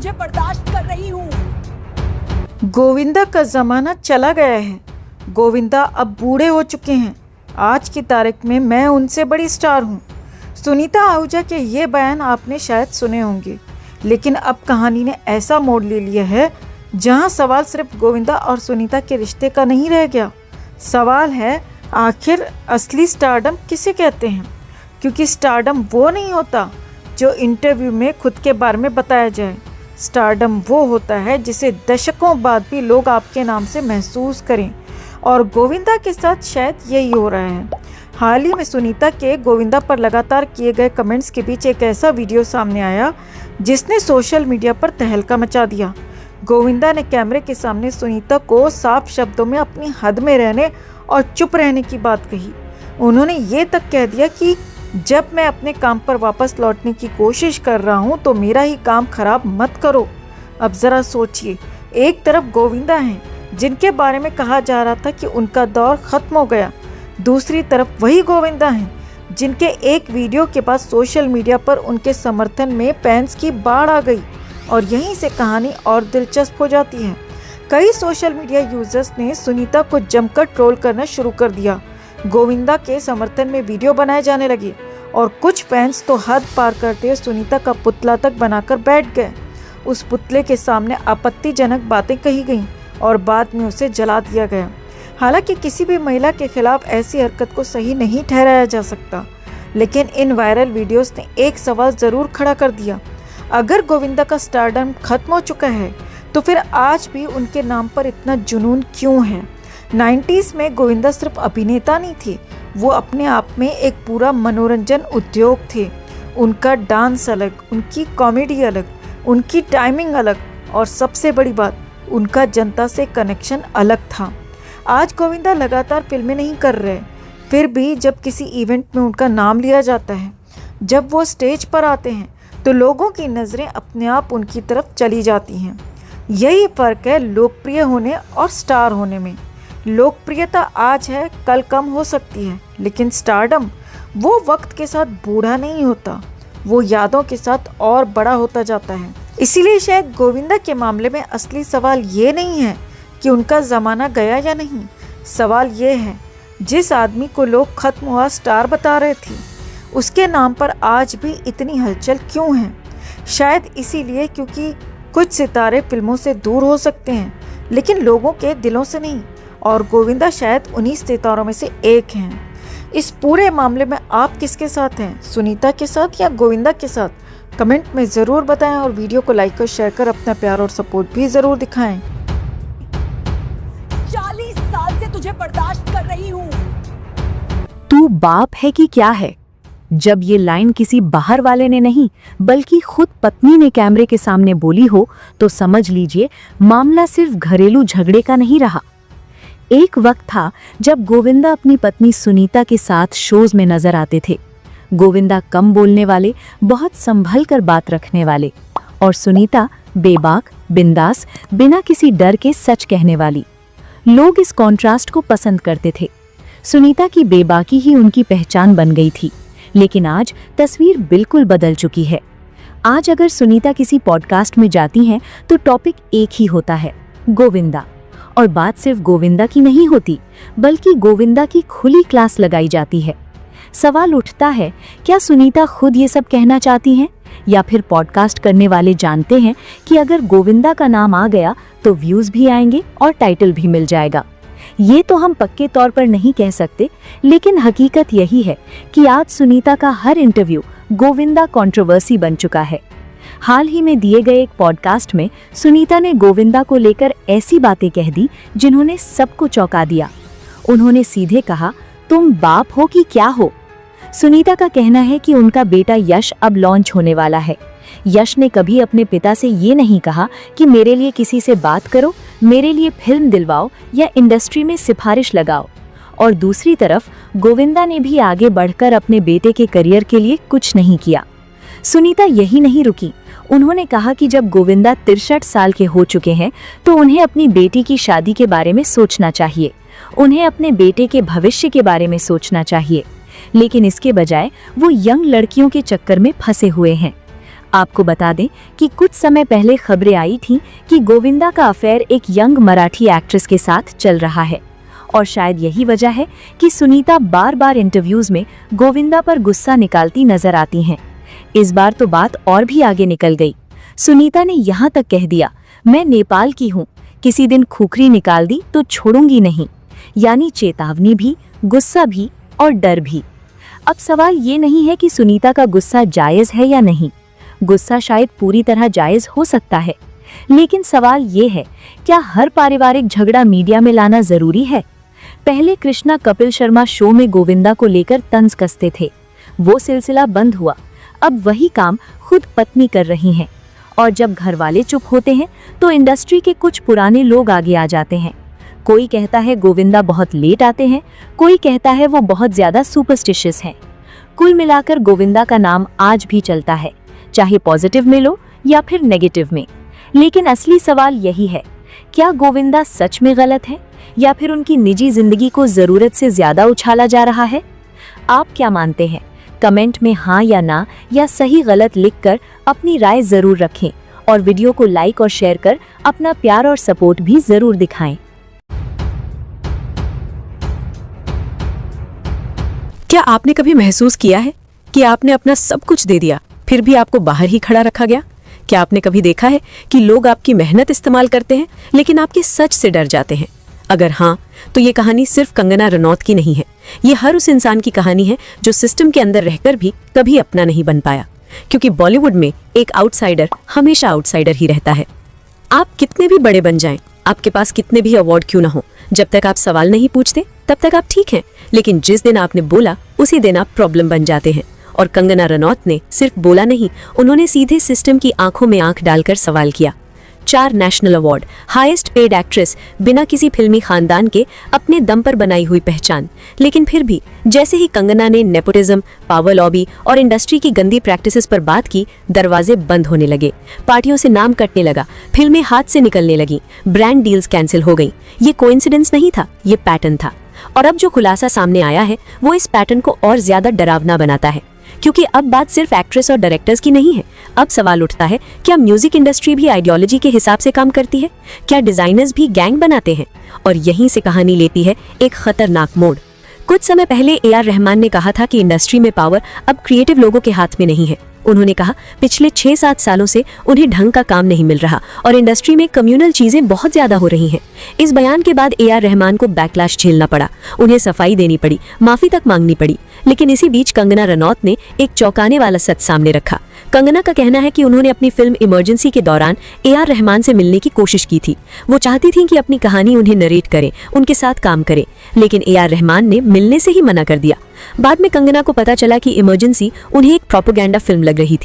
तुझे बर्दाश्त कर रही हूँ। गोविंदा का ज़माना चला गया है। गोविंदा अब बूढ़े हो चुके हैं। आज की तारीख में मैं उनसे बड़ी स्टार हूँ। सुनीता आहूजा के ये बयान आपने शायद सुने होंगे, लेकिन अब कहानी ने ऐसा मोड़ ले लिया है जहाँ सवाल सिर्फ गोविंदा और सुनीता के रिश्ते का नहीं रह गया। सवाल है, आखिर असली स्टारडम किसे कहते हैं? क्योंकि स्टारडम वो नहीं होता जो इंटरव्यू में खुद के बारे में बताया जाए। स्टारडम वो होता है जिसे दशकों बाद भी लोग आपके नाम से महसूस करें, और गोविंदा के साथ शायद यही हो रहा है। हाल ही में सुनीता के गोविंदा पर लगातार किए गए कमेंट्स के बीच एक ऐसा वीडियो सामने आया जिसने सोशल मीडिया पर तहलका मचा दिया। गोविंदा ने कैमरे के सामने सुनीता को साफ शब्दों में अपनी हद में रहने और चुप रहने की बात कही। उन्होंने ये तक कह दिया कि जब मैं अपने काम पर वापस लौटने की कोशिश कर रहा हूँ तो मेरा ही काम खराब मत करो। अब ज़रा सोचिए, एक तरफ गोविंदा हैं जिनके बारे में कहा जा रहा था कि उनका दौर ख़त्म हो गया, दूसरी तरफ वही गोविंदा हैं जिनके एक वीडियो के बाद सोशल मीडिया पर उनके समर्थन में फैंस की बाढ़ आ गई, और यहीं से कहानी और दिलचस्प हो जाती है। कई सोशल मीडिया यूजर्स ने सुनीता को जमकर ट्रोल करना शुरू कर दिया। गोविंदा के समर्थन में वीडियो बनाए जाने लगे और कुछ फैंस तो हद पार करते हुए सुनीता का पुतला तक बनाकर बैठ गए। उस पुतले के सामने आपत्तिजनक बातें कही गईं और बाद में उसे जला दिया गया। हालांकि किसी भी महिला के खिलाफ ऐसी हरकत को सही नहीं ठहराया जा सकता, लेकिन इन वायरल वीडियोस ने एक सवाल ज़रूर खड़ा कर दिया। अगर गोविंदा का स्टारडम खत्म हो चुका है तो फिर आज भी उनके नाम पर इतना जुनून क्यों है? 90s में गोविंदा सिर्फ अभिनेता नहीं थे, वो अपने आप में एक पूरा मनोरंजन उद्योग थे। उनका डांस अलग, उनकी कॉमेडी अलग, उनकी टाइमिंग अलग, और सबसे बड़ी बात, उनका जनता से कनेक्शन अलग था। आज गोविंदा लगातार फिल्में नहीं कर रहे, फिर भी जब किसी इवेंट में उनका नाम लिया जाता है, जब वो स्टेज पर आते हैं, तो लोगों की नज़रें अपने आप उनकी तरफ चली जाती हैं। यही फ़र्क है लोकप्रिय होने और स्टार होने में। लोकप्रियता आज है, कल कम हो सकती है, लेकिन स्टारडम वो वक्त के साथ बूढ़ा नहीं होता, वो यादों के साथ और बड़ा होता जाता है। इसीलिए शायद गोविंदा के मामले में असली सवाल ये नहीं है कि उनका ज़माना गया या नहीं। सवाल ये है, जिस आदमी को लोग खत्म हुआ स्टार बता रहे थे, उसके नाम पर आज भी इतनी हलचल क्यों है? शायद इसीलिए क्योंकि कुछ सितारे फिल्मों से दूर हो सकते हैं, लेकिन लोगों के दिलों से नहीं, और गोविंदा शायद उन्हीं सितारों में से एक हैं। इस पूरे मामले में आप किसके साथ हैं, सुनीता के साथ या गोविंदा के साथ? कमेंट में ज़रूर बताएं और वीडियो को लाइक और शेयर कर अपना प्यार और सपोर्ट भी ज़रूर दिखाएं। 40 साल से तुझे बर्दाश्त कर रही हूँ। तू बाप है कि क्या है? जब ये लाइन किसी बाहर वाले ने नहीं बल्कि खुद पत्नी ने कैमरे के सामने बोली हो तो समझ लीजिए मामला सिर्फ घरेलू झगड़े का नहीं रहा। एक वक्त था जब गोविंदा अपनी पत्नी सुनीता के साथ शोज में नजर आते थे। गोविंदा कम बोलने वाले, बहुत संभल कर बात रखने वाले, और सुनीता बेबाक, बिंदास, बिना किसी डर के सच कहने वाली। लोग इस कॉन्ट्रास्ट को पसंद करते थे। सुनीता की बेबाकी ही उनकी पहचान बन गई थी, लेकिन आज तस्वीर बिल्कुल बदल चुकी है। आज अगर सुनीता किसी पॉडकास्ट में जाती हैं तो टॉपिक एक ही होता है, गोविंदा। और बात सिर्फ गोविंदा की नहीं होती, बल्कि गोविंदा की खुली क्लास लगाई जाती है। सवाल उठता है, क्या सुनीता खुद ये सब कहना चाहती हैं, या फिर पॉडकास्ट करने वाले जानते हैं कि अगर गोविंदा का नाम आ गया तो व्यूज भी आएंगे और टाइटल भी मिल जाएगा? ये तो हम पक्के तौर पर नहीं कह सकते, लेकिन हकीकत यही है कि आज सुनीता का हर इंटरव्यू गोविंदा कंट्रोवर्सी बन चुका है। हाल ही में दिए गए एक पॉडकास्ट में सुनीता ने गोविंदा को लेकर ऐसी बातें कह दी जिन्होंने सबको चौंका दिया। उन्होंने सीधे कहा, तुम बाप हो कि क्या हो? सुनीता का कहना है कि उनका बेटा यश अब लॉन्च होने वाला है। यश ने कभी अपने पिता से ये नहीं कहा कि मेरे लिए किसी से बात करो, मेरे लिए फिल्म दिलवाओ या इंडस्ट्री में सिफारिश लगाओ। और दूसरी तरफ गोविंदा ने भी आगे बढ़कर अपने बेटे के करियर के लिए कुछ नहीं किया। सुनीता यही नहीं रुकी, उन्होंने कहा कि जब गोविंदा 63 साल के हो चुके हैं तो उन्हें अपनी बेटी की शादी के बारे में सोचना चाहिए, उन्हें अपने बेटे के भविष्य के बारे में सोचना चाहिए, लेकिन इसके बजाय वो यंग लड़कियों के चक्कर में फंसे हुए हैं। आपको बता दें कि कुछ समय पहले खबरें आई थीं कि गोविंदा का अफेयर एक यंग मराठी एक्ट्रेस के साथ चल रहा है और शायद यही वजह है कि सुनीता बार बार इंटरव्यूज में गोविंदा पर गुस्सा निकालती नजर आती हैं। इस बार तो बात और भी आगे निकल गई। सुनीता ने यहाँ तक कह दिया, मैं नेपाल की हूँ, किसी दिन खुखरी निकाल दी तो छोड़ूंगी नहीं। यानी चेतावनी भी, गुस्सा भी और डर भी। अब सवाल ये नहीं है कि सुनीता का गुस्सा जायज है या नहीं। गुस्सा शायद पूरी तरह जायज हो सकता है, लेकिन सवाल ये है, क्या हर पारिवारिक झगड़ा मीडिया में लाना जरूरी है? पहले कृष्णा कपिल शर्मा शो में गोविंदा को लेकर तंज कसते थे, वो सिलसिला बंद हुआ। अब वही काम खुद पत्नी कर रही हैं। और जब घर वाले चुप होते हैं तो इंडस्ट्री के कुछ पुराने लोग आगे आ जाते हैं। कोई कहता है गोविंदा बहुत लेट आते हैं, कोई कहता है वो बहुत ज्यादा सुपरस्टिशियस हैं। कुल मिलाकर गोविंदा का नाम आज भी चलता है, चाहे पॉजिटिव में लो या फिर नेगेटिव में। लेकिन असली सवाल यही है, क्या गोविंदा सच में गलत है या फिर उनकी निजी जिंदगी को जरूरत से ज्यादा उछाला जा रहा है? आप क्या मानते हैं? कमेंट में हाँ या ना या सही गलत लिखकर अपनी राय जरूर रखें और वीडियो को लाइक और शेयर कर अपना प्यार और सपोर्ट भी जरूर दिखाएं। क्या आपने कभी महसूस किया है कि आपने अपना सब कुछ दे दिया फिर भी आपको बाहर ही खड़ा रखा गया? क्या आपने कभी देखा है कि लोग आपकी मेहनत इस्तेमाल करते हैं लेकिन आपके सच से डर जाते हैं? अगर हाँ, तो ये कहानी सिर्फ कंगना रनौत की नहीं है। ये हर उस इंसान की कहानी है जो सिस्टम के अंदर रहकर भी कभी अपना नहीं बन पाया, क्योंकि बॉलीवुड में एक आउटसाइडर हमेशा आउटसाइडर ही रहता है। आप कितने भी बड़े बन जाएं, आपके पास कितने भी अवार्ड क्यों ना हो, जब तक आप सवाल नहीं पूछते तब तक आप ठीक हैं। लेकिन जिस दिन आपने बोला उसी दिन आप प्रॉब्लम बन जाते हैं। और कंगना रनौत ने सिर्फ बोला नहीं, उन्होंने सीधे सिस्टम की आंखों में आंख डालकर सवाल किया। 4 national award, highest paid actress, बिना किसी फिल्मी खानदान के अपने दम पर बनाई हुई पहचान। लेकिन फिर भी जैसे ही कंगना ने नेपोटिज्म, पावर लॉबी और इंडस्ट्री की गंदी प्रैक्टिसेस पर बात की, दरवाजे बंद होने लगे, पार्टियों से नाम कटने लगा, फिल्में हाथ से निकलने लगी, ब्रांड डील्स कैंसिल हो गई। ये कोइंसिडेंस नहीं था, ये पैटर्न था। और अब जो खुलासा सामने आया है वो इस पैटर्न को और ज्यादा डरावना बनाता है, क्योंकि अब बात सिर्फ एक्ट्रेस और डायरेक्टर्स की नहीं है। अब सवाल उठता है, क्या म्यूजिक इंडस्ट्री भी आइडियोलॉजी के हिसाब से काम करती है? क्या डिजाइनर्स भी गैंग बनाते हैं? और यहीं से कहानी लेती है एक खतरनाक मोड़। कुछ समय पहले AR रहमान ने कहा था कि इंडस्ट्री में पावर अब क्रिएटिव लोगों के हाथ में नहीं है। उन्होंने कहा, पिछले 6-7 सालों से उन्हें ढंग का काम नहीं मिल रहा और इंडस्ट्री में कम्युनल चीजें बहुत ज्यादा हो रही हैं। इस बयान के बाद AR रहमान को बैकलैश झेलना पड़ा, उन्हें सफाई देनी पड़ी, माफी तक मांगनी पड़ी। लेकिन इसी बीच कंगना रनौत ने एक चौंकाने वाला सच सामने रखा। कंगना का कहना है कि उन्होंने अपनी फिल्म इमरजेंसी के दौरान AR रहमान से मिलने की कोशिश की थी। वो चाहती थी कि अपनी कहानी उन्हें नरेट करें, उनके साथ काम करें, लेकिन AR रहमान ने मिलने से ही मना कर दिया। बाद में कंगना को पता चला कि इमरजेंसी उन्हें एक प्रोपेगेंडा फिल्म लग रही थी।